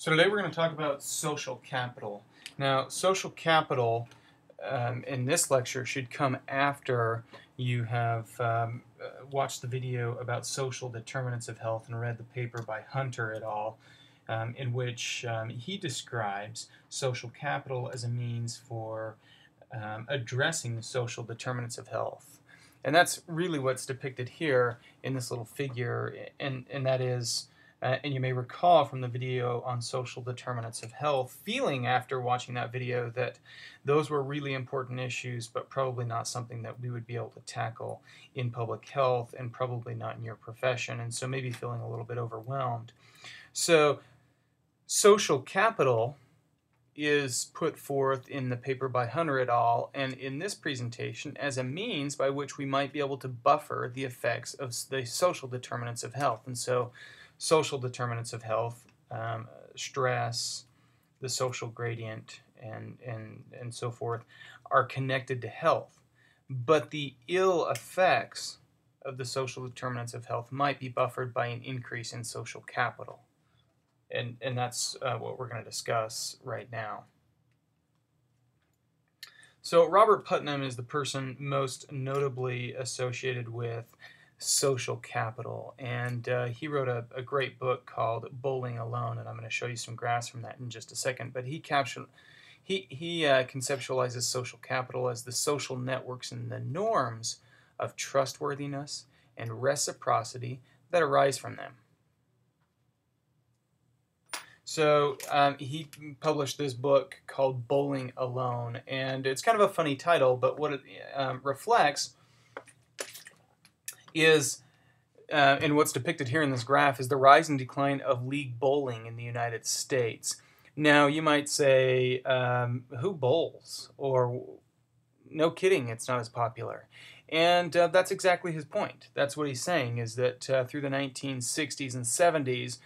So today we're going to talk about social capital. Now, social capital in this lecture should come after you have watched the video about social determinants of health and read the paper by Hunter et al., in which he describes social capital as a means for addressing the social determinants of health. And that's really what's depicted here in this little figure, and that is and you may recall from the video on social determinants of health, feeling after watching that video that those were really important issues, but probably not something that we would be able to tackle in public health and probably not in your profession, and so maybe feeling a little bit overwhelmed. So social capital is put forth in the paper by Hunter et al. And in this presentation as a means by which we might be able to buffer the effects of the social determinants of health. And so social determinants of health, stress, the social gradient, and so forth, are connected to health. But the ill effects of the social determinants of health might be buffered by an increase in social capital. And that's what we're going to discuss right now. So Robert Putnam is the person most notably associated with social capital, and he wrote a great book called Bowling Alone, and I'm going to show you some graphs from that in just a second. But he conceptualizes social capital as the social networks and the norms of trustworthiness and reciprocity that arise from them. So he published this book called Bowling Alone, and it's kind of a funny title, but what it reflects is, and what's depicted here in this graph, is the rise and decline of league bowling in the United States. Now, you might say, who bowls? Or, no kidding, it's not as popular. And that's exactly his point. That's what he's saying, is that through the 1960s and 70s,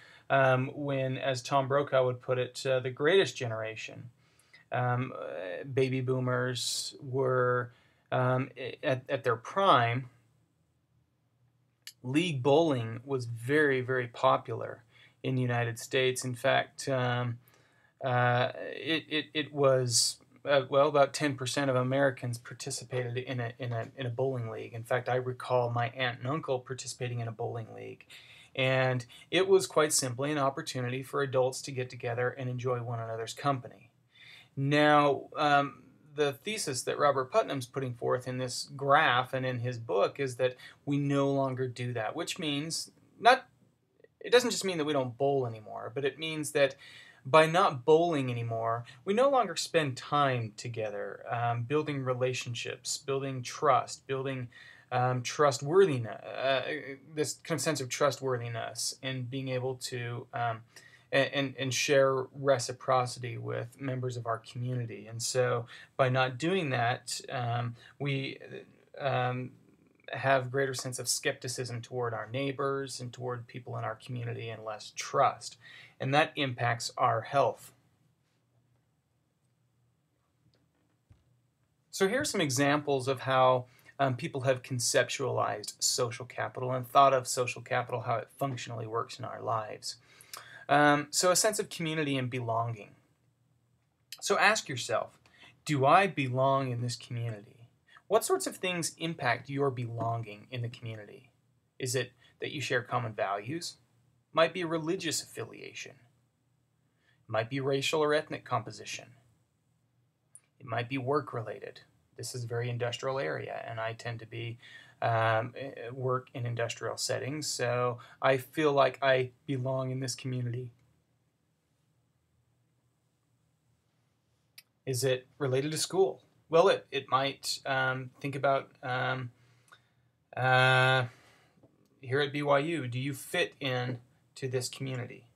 when, as Tom Brokaw would put it, the greatest generation, baby boomers were at their prime, league bowling was very, very popular in the United States. In fact, it was well, about 10% of Americans participated in a bowling league. In fact, I recall my aunt and uncle participating in a bowling league. And it was quite simply an opportunity for adults to get together and enjoy one another's company. Now, the thesis that Robert Putnam's putting forth in this graph and in his book is that we no longer do that, which means it doesn't just mean that we don't bowl anymore, but it means that by not bowling anymore, we no longer spend time together, building relationships, building trust, building trustworthiness, this kind of sense of trustworthiness, and being able to and share reciprocity with members of our community. And so by not doing that, we have greater sense of skepticism toward our neighbors and toward people in our community, and less trust. And that impacts our health. So here are some examples of how people have conceptualized social capital and thought of social capital, how it functionally works in our lives. So a sense of community and belonging. So ask yourself, do I belong in this community? What sorts of things impact your belonging in the community? Is it that you share common values? Might be a religious affiliation. It might be racial or ethnic composition. It might be work-related. This is a very industrial area, and I tend to be work in industrial settings, so I feel like I belong in this community. Is it related to school? Well, it might think about here at BYU, do you fit in to this community?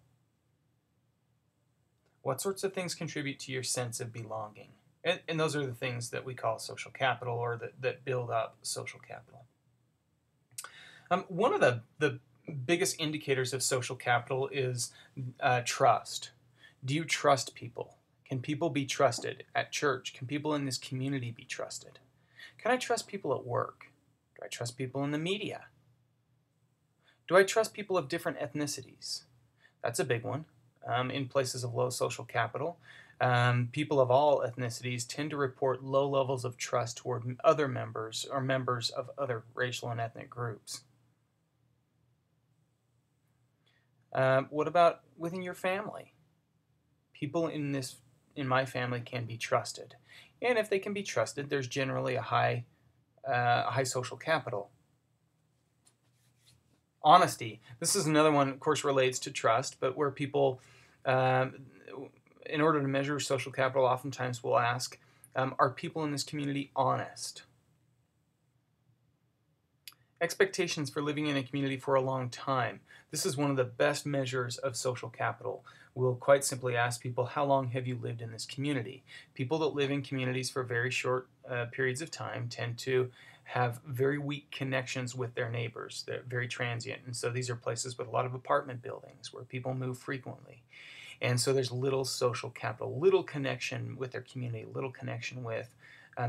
What sorts of things contribute to your sense of belonging? And those are the things that we call social capital, or that build up social capital. One of the biggest indicators of social capital is trust. Do you trust people? Can people be trusted at church? Can people in this community be trusted? Can I trust people at work? Do I trust people in the media? Do I trust people of different ethnicities? That's a big one. in places of low social capital, people of all ethnicities tend to report low levels of trust toward other members or members of other racial and ethnic groups. What about within your family? People in my family can be trusted, and if they can be trusted, there's generally a high social capital. Honesty. This is another one, of course, relates to trust, but where people, um, in order to measure social capital, oftentimes will ask, are people in this community honest? Expectations for living in a community for a long time. This is one of the best measures of social capital. We'll quite simply ask people, how long have you lived in this community? People that live in communities for very short periods of time tend to have very weak connections with their neighbors. They're very transient. And so these are places with a lot of apartment buildings where people move frequently. And so there's little social capital, little connection with their community, little connection with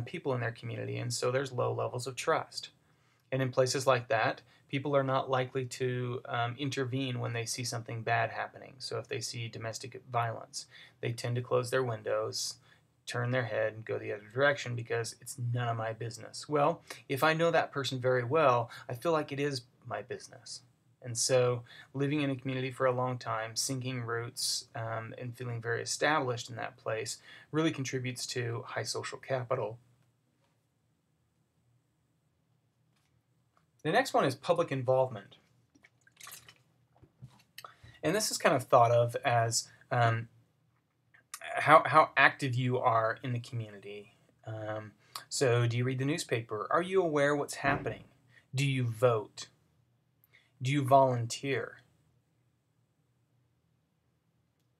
people in their community. And so there's low levels of trust. And in places like that, people are not likely to intervene when they see something bad happening. So if they see domestic violence, they tend to close their windows, turn their head, and go the other direction because it's none of my business. Well, if I know that person very well, I feel like it is my business. And so living in a community for a long time, sinking roots, and feeling very established in that place really contributes to high social capital. The next one is public involvement. And this is kind of thought of as how active you are in the community. So do you read the newspaper? Are you aware what's happening? Do you vote? Do you volunteer?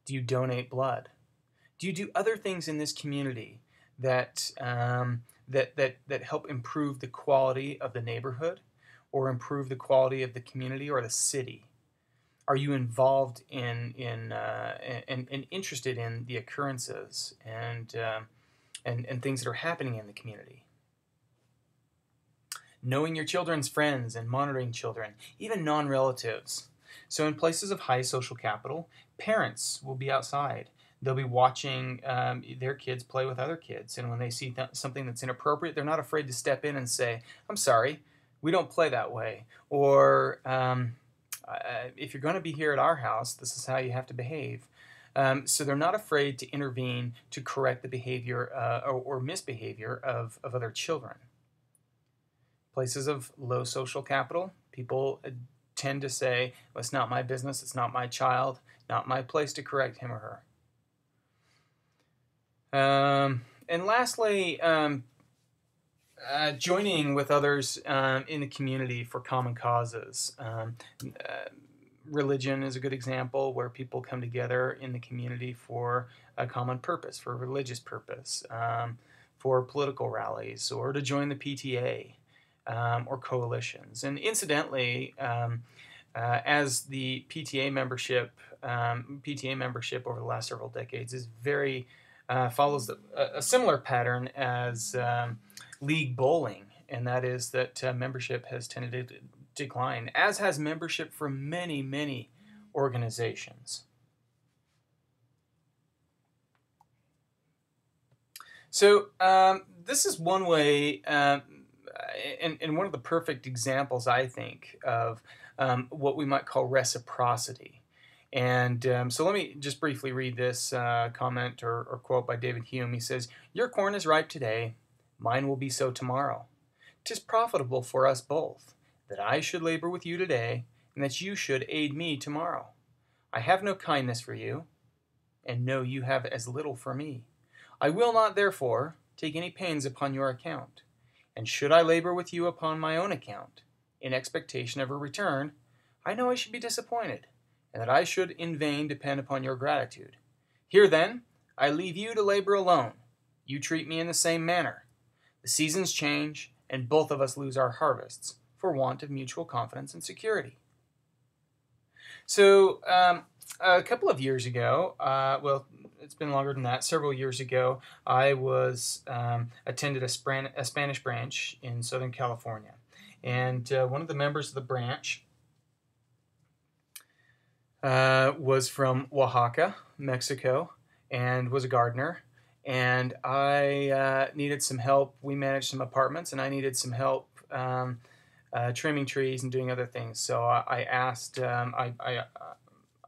Do you donate blood? Do you do other things in this community that that help improve the quality of the neighborhood, or improve the quality of the community or the city? Are you involved in and interested in the occurrences and things that are happening in the community? Knowing your children's friends and monitoring children, even non-relatives. So in places of high social capital, parents will be outside. They'll be watching their kids play with other kids, and when they see something that's inappropriate, they're not afraid to step in and say, "I'm sorry, we don't play that way," or if you're going to be here at our house, this is how you have to behave. So they're not afraid to intervene to correct the behavior or misbehavior of other children. Places of low social capital, people tend to say, well, it's not my business, it's not my child, not my place to correct him or her. And lastly, joining with others in the community for common causes. Religion is a good example where people come together in the community for a common purpose, for a religious purpose, for political rallies, or to join the PTA or coalitions. And incidentally, as the PTA membership over the last several decades is very follows a similar pattern as league bowling, and that is that membership has tended to decline, as has membership for many, many organizations. So this is one way, and one of the perfect examples, I think, of what we might call reciprocity. And so let me just briefly read this comment or quote by David Hume. He says, "Your corn is ripe today, mine will be so tomorrow. 'Tis profitable for us both, that I should labor with you today, and that you should aid me tomorrow. I have no kindness for you, and know you have as little for me. I will not, therefore, take any pains upon your account. And should I labor with you upon my own account, in expectation of a return, I know I should be disappointed, and that I should in vain depend upon your gratitude. Here, then, I leave you to labor alone. You treat me in the same manner. The seasons change, and both of us lose our harvests for want of mutual confidence and security." So, a couple of years ago, well, it's been longer than that, several years ago, I was attended a Spanish branch in Southern California. And one of the members of the branch was from Oaxaca, Mexico, and was a gardener. And I needed some help. We managed some apartments, and I needed some help trimming trees and doing other things. So I asked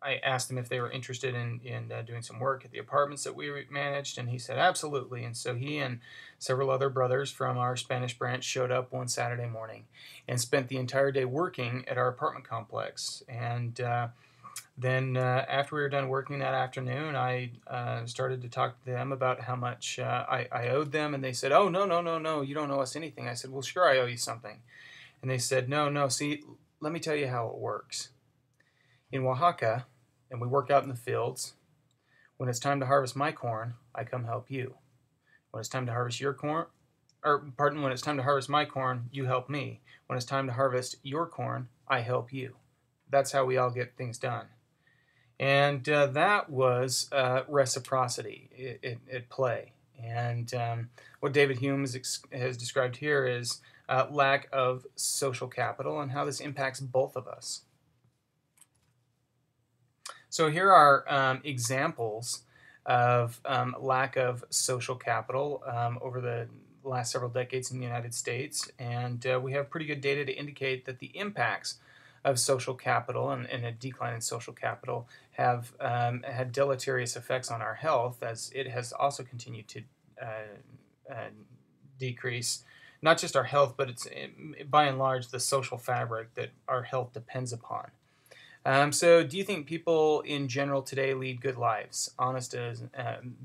I asked him if they were interested in doing some work at the apartments that we managed, and he said absolutely. And so he and several other brothers from our Spanish branch showed up one Saturday morning and spent the entire day working at our apartment complex. And then after we were done working that afternoon, I started to talk to them about how much I owed them, and they said, "Oh, no, no, no, no, you don't owe us anything." I said, "Well, sure, I owe you something." And they said, "No, no, see, let me tell you how it works. In Oaxaca, and we work out in the fields, when it's time to harvest my corn, I come help you. When it's time to harvest your corn, when it's time to harvest my corn, you help me. When it's time to harvest your corn, I help you. That's how we all get things done." And that was reciprocity at play. And what David Hume has described here is lack of social capital and how this impacts both of us. So here are examples of lack of social capital over the last several decades in the United States, and we have pretty good data to indicate that the impacts of social capital and a decline in social capital have had deleterious effects on our health, as it has also continued to decrease not just our health, but it's by and large the social fabric that our health depends upon. So do you think people in general today lead good lives? Honest as,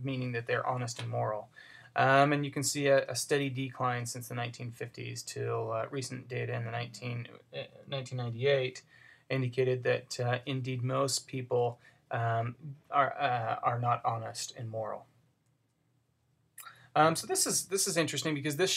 meaning that they're honest and moral. And you can see a steady decline since the 1950s till recent data in the 1998 indicated that indeed most people are not honest and moral. So this is interesting because this